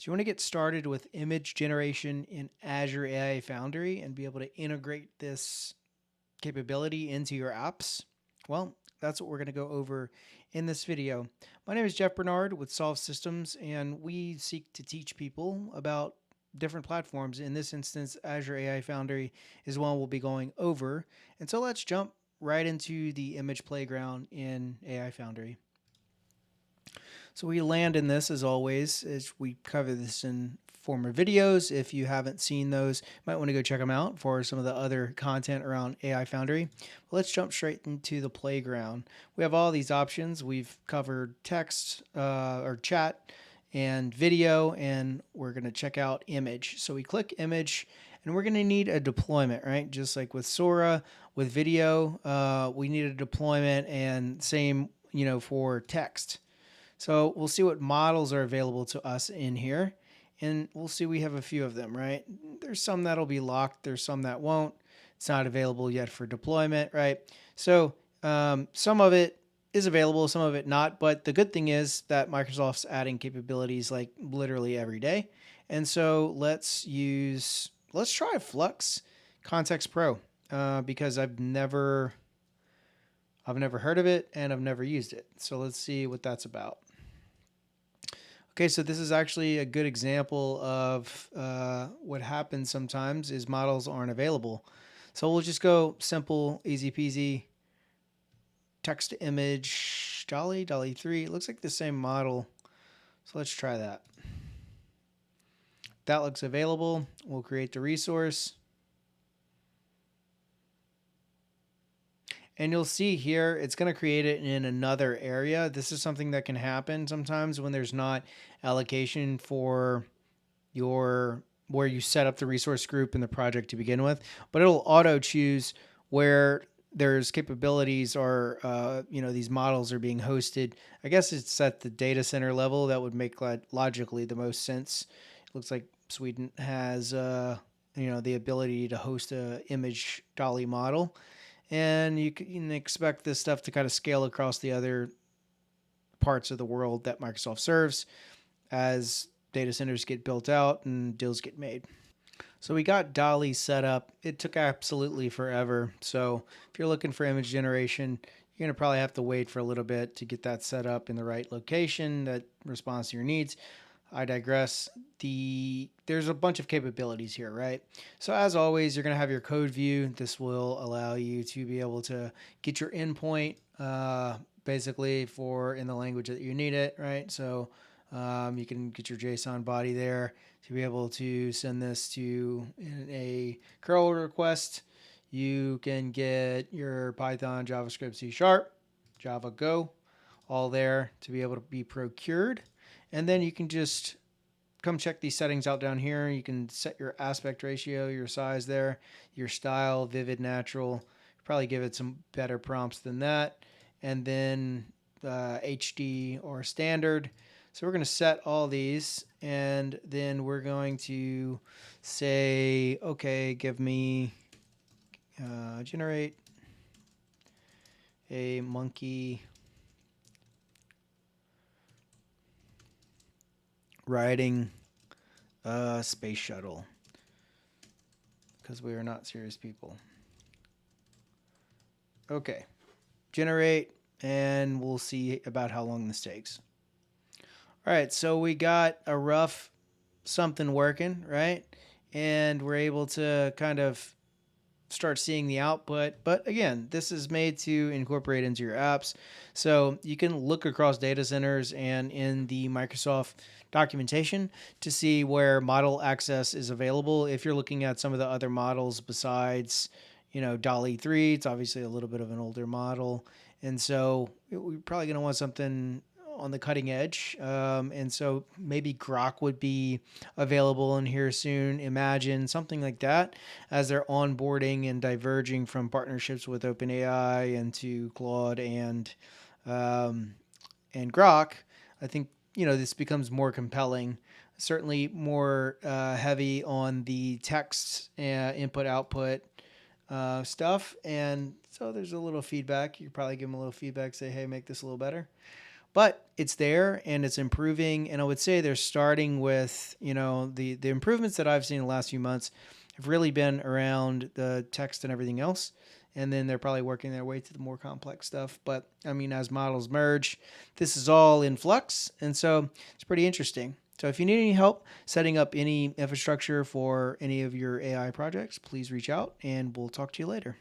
So you want to get started with image generation in Azure AI Foundry and be able to integrate this capability into your apps? Well, that's what we're going to go over in this video. My name is Jeff Bernard with Solve Systems, and we seek to teach people about different platforms. In this instance, Azure AI Foundry is one we'll be going over. And so let's jump right into the image playground in AI Foundry. So we land in this as always, as we cover this in former videos. If you haven't seen those, you might want to go check them out for some of the other content around AI Foundry. But let's jump straight into the playground. We have all these options. We've covered text or chat and video, and we're going to check out image. So we click image, and we're going to need a deployment, right? Just like with Sora, with video, we need a deployment, and same, for text. So we'll see what models are available to us in here, and we'll see we have a few of them, right? There's some that'll be locked. There's some that won't. It's not available yet for deployment, right? So some of it is available, some of it not. But the good thing is that Microsoft's adding capabilities like literally every day. And so let's try Flux Context Pro because I've never heard of it and I've never used it. So let's see what that's about. Okay, so this is actually a good example of what happens sometimes is models aren't available. So we'll just go simple, easy peasy, text to image, Dolly 3. It looks like the same model. So let's try that. That looks available. We'll create the resource. And you'll see here, it's going to create it in another area. This is something that can happen sometimes when there's not allocation for where you set up the resource group in the project to begin with, but it'll auto choose where there's capabilities or, these models are being hosted. I guess it's at the data center level. That would make logically the most sense. It looks like Sweden has, the ability to host a image Dolly model. And you can expect this stuff to kind of scale across the other parts of the world that Microsoft serves as data centers get built out and deals get made. So we got Dolly set up. It took absolutely forever. So if you're looking for image generation, you're going to probably have to wait for a little bit to get that set up in the right location that responds to your needs. I digress. There's a bunch of capabilities here, right? So as always, you're going to have your code view. This will allow you to be able to get your endpoint basically in the language that you need it, right? So you can get your JSON body there to be able to send this to a curl request. You can get your Python, JavaScript, C#, Java, Go, all there to be able to be procured. And then you can just come check these settings out down here. You can set your aspect ratio, your size there, your style, vivid, natural. Probably give it some better prompts than that. And then HD or standard. So we're going to set all these, and then we're going to say, okay, give me generate a monkey riding a space shuttle, because we are not serious people. Okay, generate, and we'll see about how long this takes. All right, so we got a rough something working, right? And we're able to kind of start seeing the output. But again, this is made to incorporate into your apps. So you can look across data centers and in the Microsoft documentation to see where model access is available. If you're looking at some of the other models besides, Dolly 3, it's obviously a little bit of an older model. And so we're probably going to want something on the cutting edge. And so maybe Grok would be available in here soon. Imagine something like that as they're onboarding and diverging from partnerships with OpenAI into Claude and Grok. I think, this becomes more compelling, certainly more heavy on the text input output stuff. And so there's a little feedback. You probably give them a little feedback, say, hey, make this a little better. but it's there and it's improving. And I would say they're starting with, the improvements that I've seen in the last few months have really been around the text and everything else. And then they're probably working their way to the more complex stuff. But I mean, as models merge, this is all in flux. And so it's pretty interesting. So if you need any help setting up any infrastructure for any of your AI projects, please reach out and we'll talk to you later.